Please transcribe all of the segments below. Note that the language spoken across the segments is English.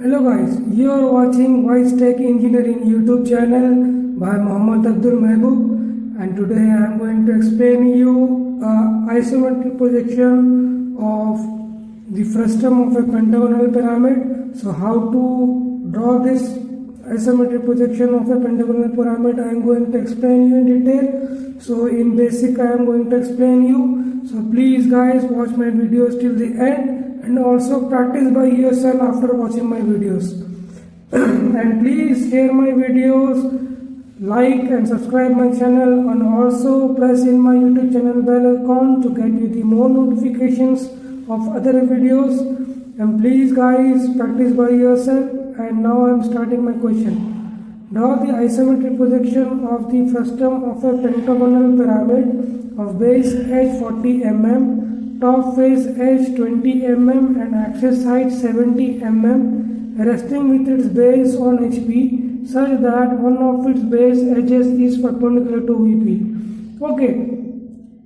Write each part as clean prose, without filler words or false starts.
Hello guys, you are watching Wise Tech Engineering YouTube channel by Muhammad Abdul Mehboob, and today I am going to explain you isometric projection of the frustum of a pentagonal pyramid. So how to draw this isometric projection of a pentagonal pyramid I am going to explain you in detail. So in basic I am going to explain you. So please guys watch my videos till the end and also practice by yourself after watching my videos. And please share my videos, like and subscribe my channel, and also press in my YouTube channel bell icon to get you the more notifications of other videos. And please guys practice by yourself. And now I am starting my question. Draw the isometric projection of the frustum of a pentagonal pyramid of base edge 40 mm, top face edge 20 mm and axis height 70 mm, resting with its base on HP such that one of its base edges is perpendicular to VP. Okay,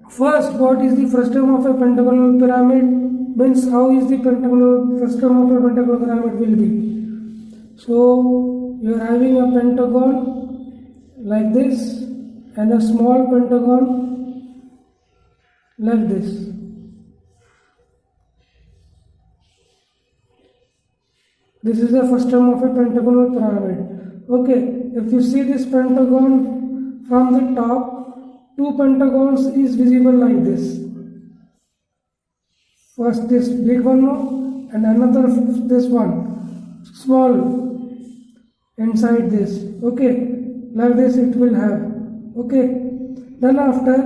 first, what is the frustum of a pentagonal pyramid? Means how is the pentagonal frustum of a pentagonal pyramid will be. So you are having a pentagon like this and a small pentagon like this. This is the frustum of a pentagonal pyramid. Okay, if you see this pentagon from the top, two pentagons is visible like this. First this big one and another this one small inside this. Okay, like this it will have. Okay, then after,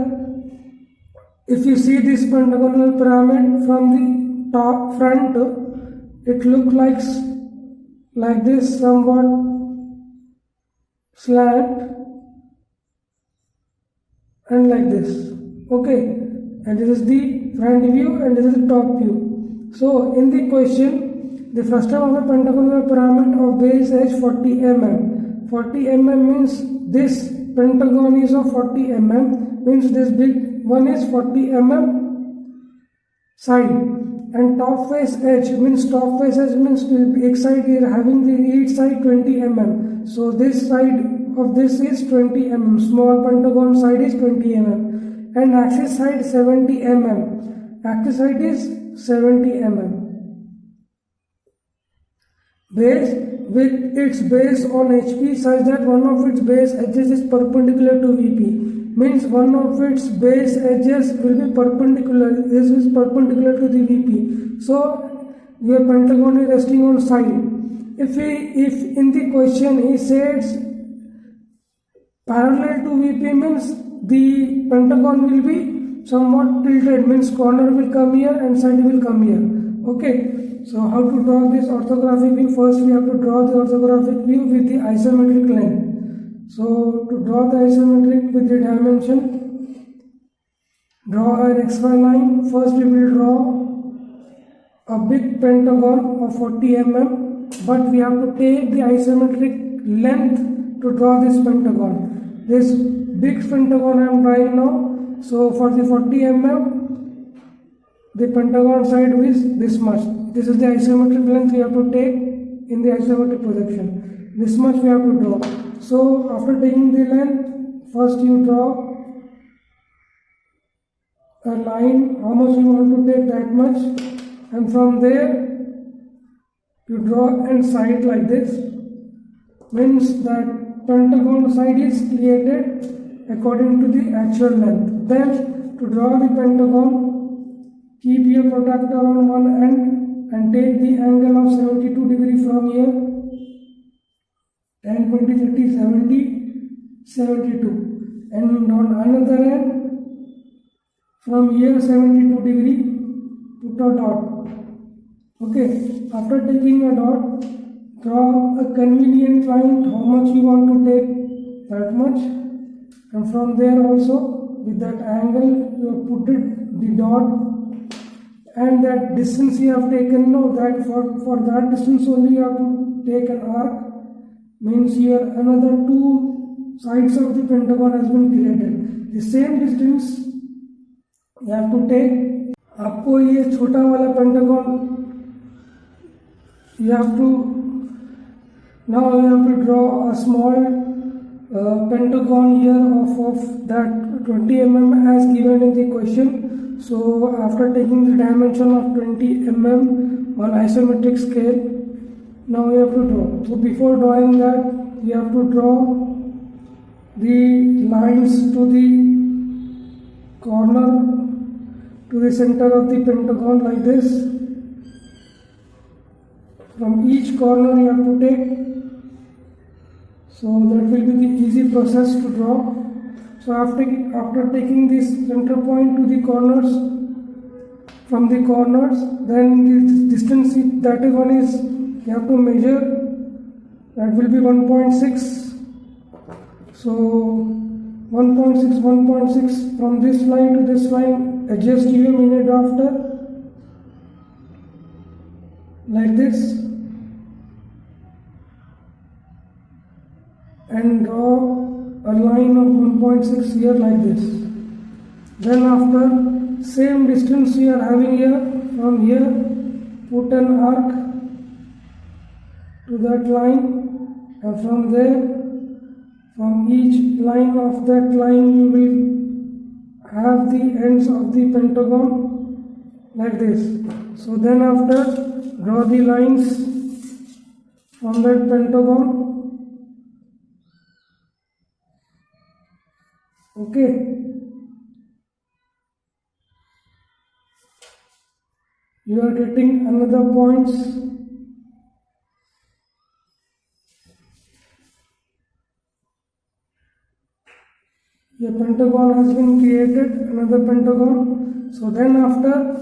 if you see this pentagonal pyramid from the top front, it looks like this, somewhat slant and like this. Okay, and this is the front view and this is the top view. So in the question, the frustum of a pentagonal pyramid of base edge 40 mm. 40 mm means this pentagon is of 40 mm, means this big one is 40 mm side, and top face edge means each side is having each side 20 mm. So this side of this is 20 mm, small pentagon side is 20 mm, and axis side 70 mm. Axis side is 70 mm. Base with its base on HP such that one of its base edges is perpendicular to VP. Means one of its base edges will be perpendicular. This is perpendicular to the VP. So your pentagon is resting on side. If in the question he says parallel to VP, means the pentagon will be somewhat tilted. Means corner will come here and side will come here. Okay. So how to draw this orthographic view? First we have to draw the orthographic view with the isometric line. So to draw the isometric with the dimension, draw an XY line. First we will draw a big pentagon of 40 mm, but we have to take the isometric length to draw this pentagon. This big pentagon I am drawing now. So for the 40 mm, the pentagon side is this much. This is the isometric length we have to take in the isometric projection. This much we have to draw. So after taking the length, first you draw a line, how much you want to take that much, and from there you draw an side like this. Means that pentagon side is created according to the actual length. Then to draw the pentagon, keep your protractor on one end and take the angle of 72 degree from here, 10, 20, 30, 70, 72, and on another end from here 72 degree, put a dot. Okay, after taking a dot, draw a convenient line, how much you want to take that much, and from there also with that angle you put it the dot. And that distance you have taken, no, that for that distance only you have to take an arc. Means here another two sides of the pentagon has been created. The same distance you have to take. आपको ये छोटा वाला pentagon you have to Now you have to draw a small pentagon here of that 20 mm as given in the question. So after taking the dimension of 20 mm on isometric scale, now you have to draw. So before drawing that, you have to draw the lines to the corner, to the center of the pentagon like this. From each corner you have to take. So that will be the easy process to draw. So after taking this center point to the corners, from the corners, then the distance that is one is you have to measure. That will be 1.6. So 1.6 from this line to this line, adjust your minute after like this, and draw a line of 1.6 here like this. Then after same distance you are having here, from here put an arc to that line, and from there, from each line of that line you will have the ends of the pentagon like this. So then after, draw the lines from that pentagon. Okay. You are getting another points. A pentagon has been created, another pentagon. So then after,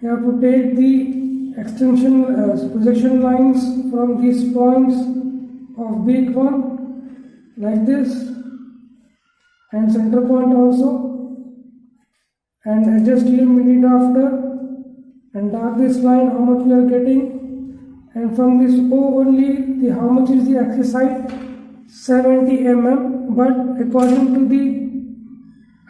you have to take the extension projection lines from these points of big one like this, and center point also, and adjust your minute after, and dark this line how much we are getting, and from this O only the how much is the axis height, 70 mm, but according to the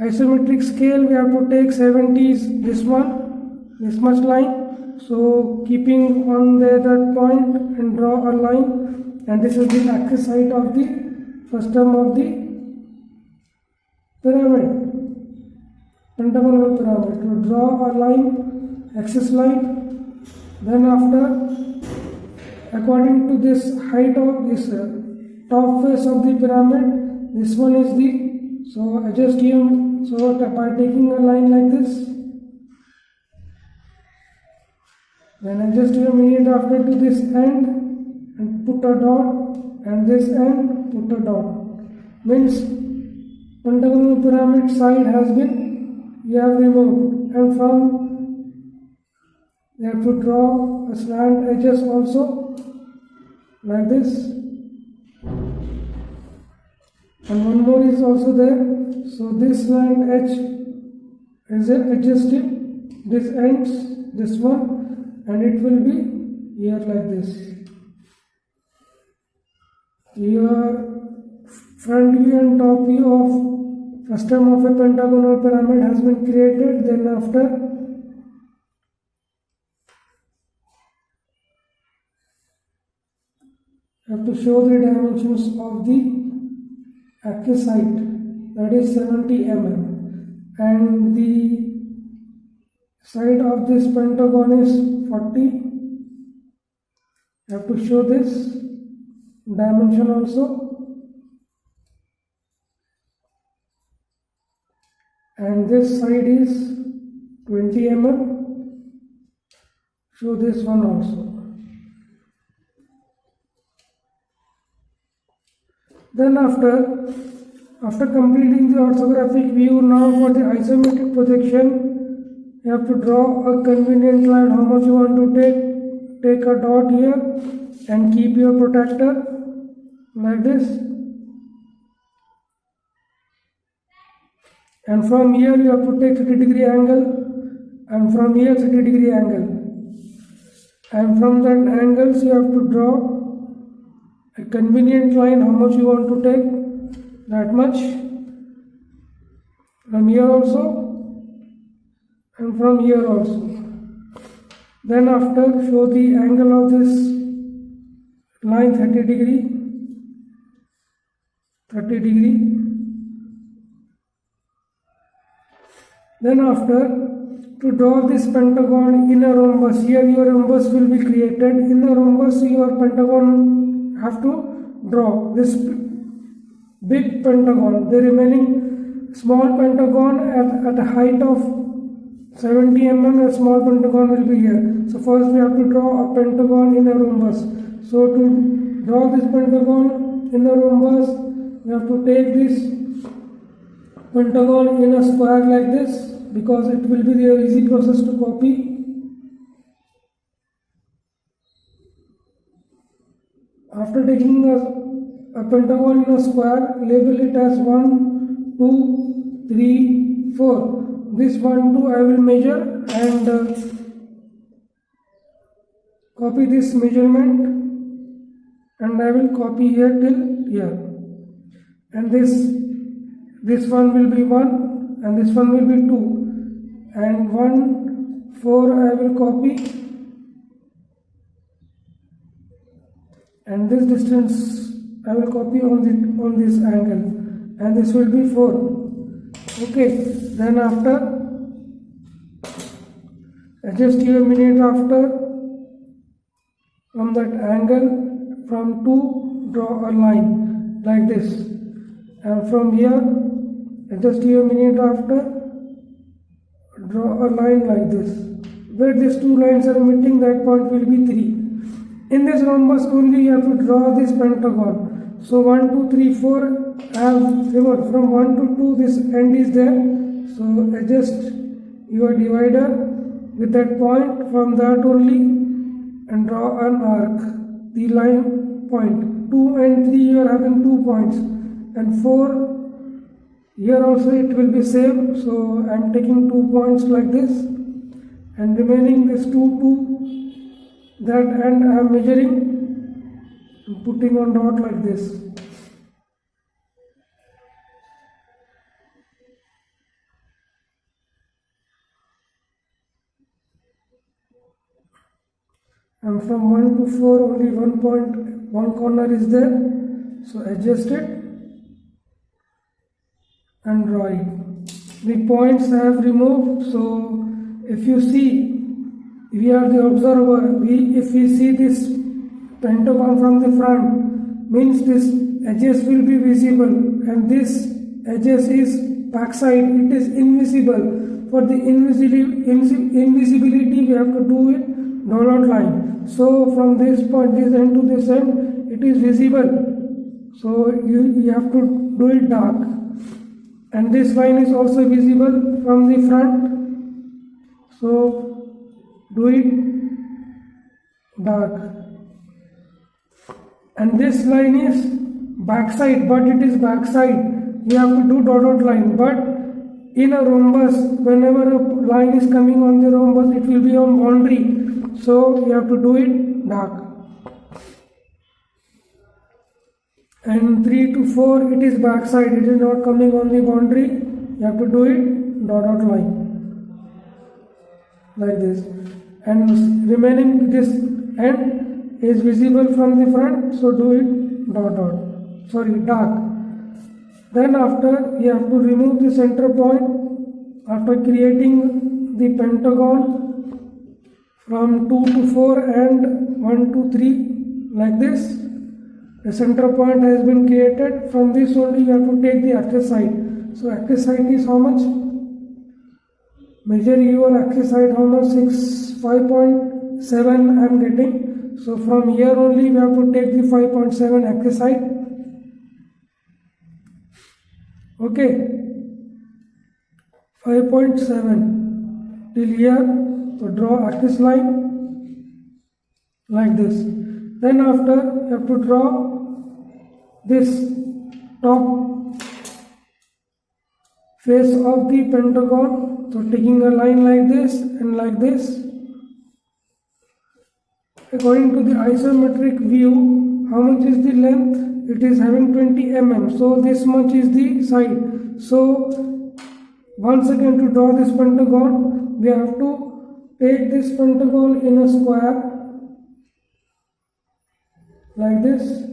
isometric scale we have to take 70 is this one, this much line. So keeping on there that point and draw a line, and this is the axis height of the first term of the pyramid, pentagonal pyramid. To draw a line, axis line, then after, according to this height of this top face of the pyramid, this one is the, so adjust here, so by taking a line like this, then adjust your minute after to this end and put a dot, and this end put a dot, means pentagonal pyramid side has been, you have removed, and from you have to draw a slant edges also like this, and one more is also there. So this slant edge is adjusted, this ends, this one, and it will be here like this. Your front view and top view of first term of a pentagonal pyramid has been created. Then after, you have to show the dimensions of the axis height, that is 70 mm, and the side of this pentagon is 40. You have to show this dimension also, and this side is 20 mm, show this one also. Then after completing the orthographic view, now for the isometric projection, you have to draw a convenient line how much you want to take a dot here and keep your protractor like this, and from here you have to take 30-degree angle, and from here 30-degree angle, and from that angles you have to draw a convenient line how much you want to take, that much, from here also and from here also. Then after, show the angle of this line line 30 degree, 30 degree. Then after, to draw this pentagon in a rhombus, here your rhombus will be created. In the rhombus, your pentagon have to draw this big pentagon. The remaining small pentagon at a height of 70 mm, a small pentagon will be here. So first we have to draw a pentagon in a rhombus. So to draw this pentagon in a rhombus, we have to take this pentagon in a square like this, because it will be the easy process to copy. After taking a pentagon in a square, label it as 1, 2, 3, 4. This 1, 2 I will measure and copy this measurement, and I will copy here till here. And this one will be 1 and this one will be 2. And 1, 4 I will copy, and this distance I will copy on this angle, and this will be 4. Okay, then after, adjust your mini drafter from that angle. From 2, draw a line like this, and from here, adjust your mini drafter, draw a line like this. Where these two lines are meeting, that point will be 3. In this rhombus only you have to draw this pentagon. So 1, 2, 3, 4 I have removed. From 1 to 2 this end is there. So adjust your divider with that point from that only and draw an arc. The line point 2 and 3 you are having 2 points, and 4 here also it will be same. So I am taking 2 points like this, and remaining this 2 to that end I am measuring and putting on dot like this. And from 1 to 4 only 1 corner is there. So adjust it and draw it. The points I have removed. So if you see, we are the observer. If we see this pentagon from the front, means this edges will be visible, and this edges is backside. It is invisible. For the invisibility, we have to do it dot line. So from this point, this end to this end, it is visible. So you have to do it dark. And this line is also visible from the front. So do it dark. And this line is backside, but it is backside. You have to do dot line. But in a rhombus, whenever a line is coming on the rhombus, it will be on boundary. So you have to do it dark. And 3 to 4 it is backside, it is not coming on the boundary. You have to do it dot line like this. And remaining this end is visible from the front, so do it dark. Then after, you have to remove the center point after creating the pentagon from 2 to 4 and 1 to 3 like this. The center point has been created. From this only you have to take the axis side. So axis side is how much? Measure your axis side how much? 5.7 I am getting. So from here only we have to take the 5.7 axis side. Okay, 5.7 till here. So draw axis line like this. Then after, you have to draw this top face of the pentagon. So taking a line like this and like this. According to the isometric view, how much is the length? It is having 20 mm. So this much is the side. So once again, to draw this pentagon, we have to take this pentagon in a square like this.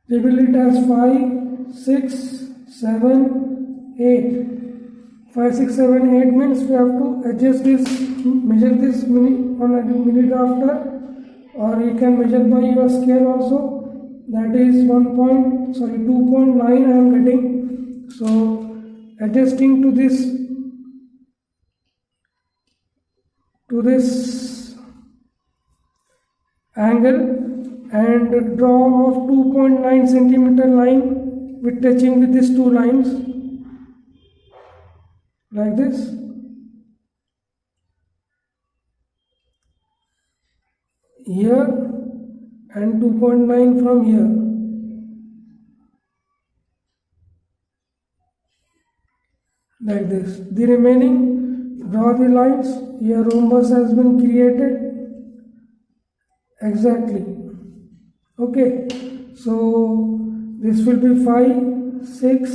Label it as 5, 6, 7, 8. 5, 6, 7, 8 means we have to adjust this, measure this on a minute after, or you can measure by your scale also. That is 2.9 I am getting. So adjusting to this angle and draw of 2.9 centimeter line with touching with these two lines like this. Here and 2.9 from here. Like this. The remaining, draw the lines. Here rhombus has been created. Exactly. Okay. So this will be 5, 6,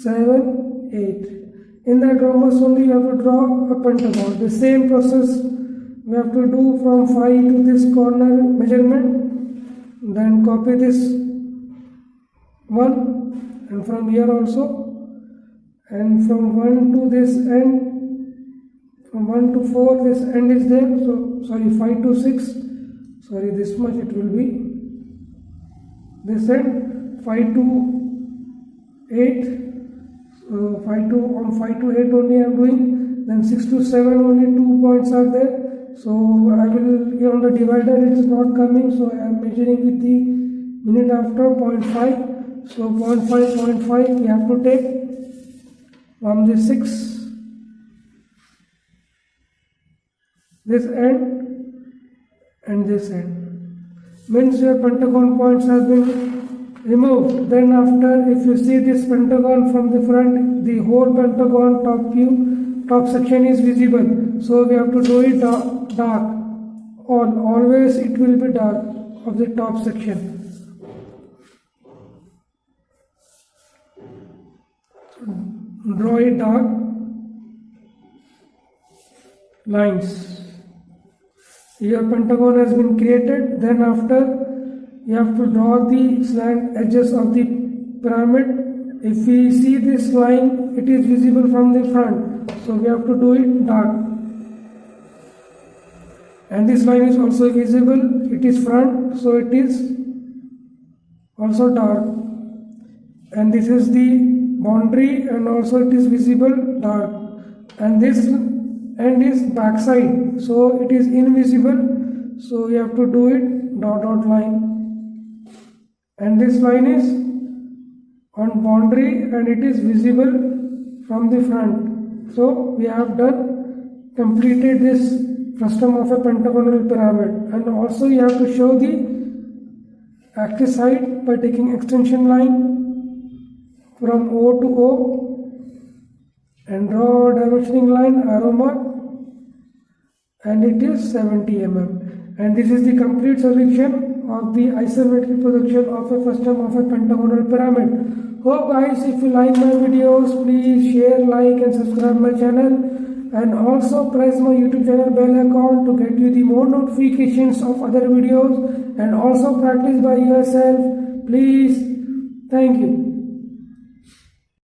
7, 8. In that rhombus only you have to draw a pentagon. The same process we have to do from 5 to this corner measurement. Then copy this one, and from here also. And from 1 to this end, from 1 to 4 this end is there, so 5 to 6, this much it will be, this end, 5 to 8, so 5 to 8 only I am doing, then 6 to 7 only 2 points are there, so I will, on the divider it is not coming, so I am measuring with the minute after 0.5, so 0.5 we have to take from the 6, this end and this end, means your pentagon points have been removed. Then after, if you see this pentagon from the front, the whole pentagon top section is visible, so we have to do it dark, always it will be dark of the top section. Draw it dark lines. Your pentagon has been created. Then after, you have to draw the slant edges of the pyramid. If we see this line, it is visible from the front, so we have to do it dark. And this line is also visible, it is front, so it is also dark. And this is the boundary, and also it is visible dark, and this end is back side, so it is invisible, so we have to do it dot line, and this line is on boundary and it is visible from the front. So we have completed this frustum of a pentagonal pyramid. And also you have to show the axis height by taking extension line from O to O and draw dimensioning line, arrow mark, and it is 70 mm. And this is the complete solution of the isometric projection of a frustum of a pentagonal pyramid. Hope guys, if you like my videos, please share, like and subscribe my channel, and also press my YouTube channel bell icon to get you the more notifications of other videos, and also practice by yourself, please. Thank you.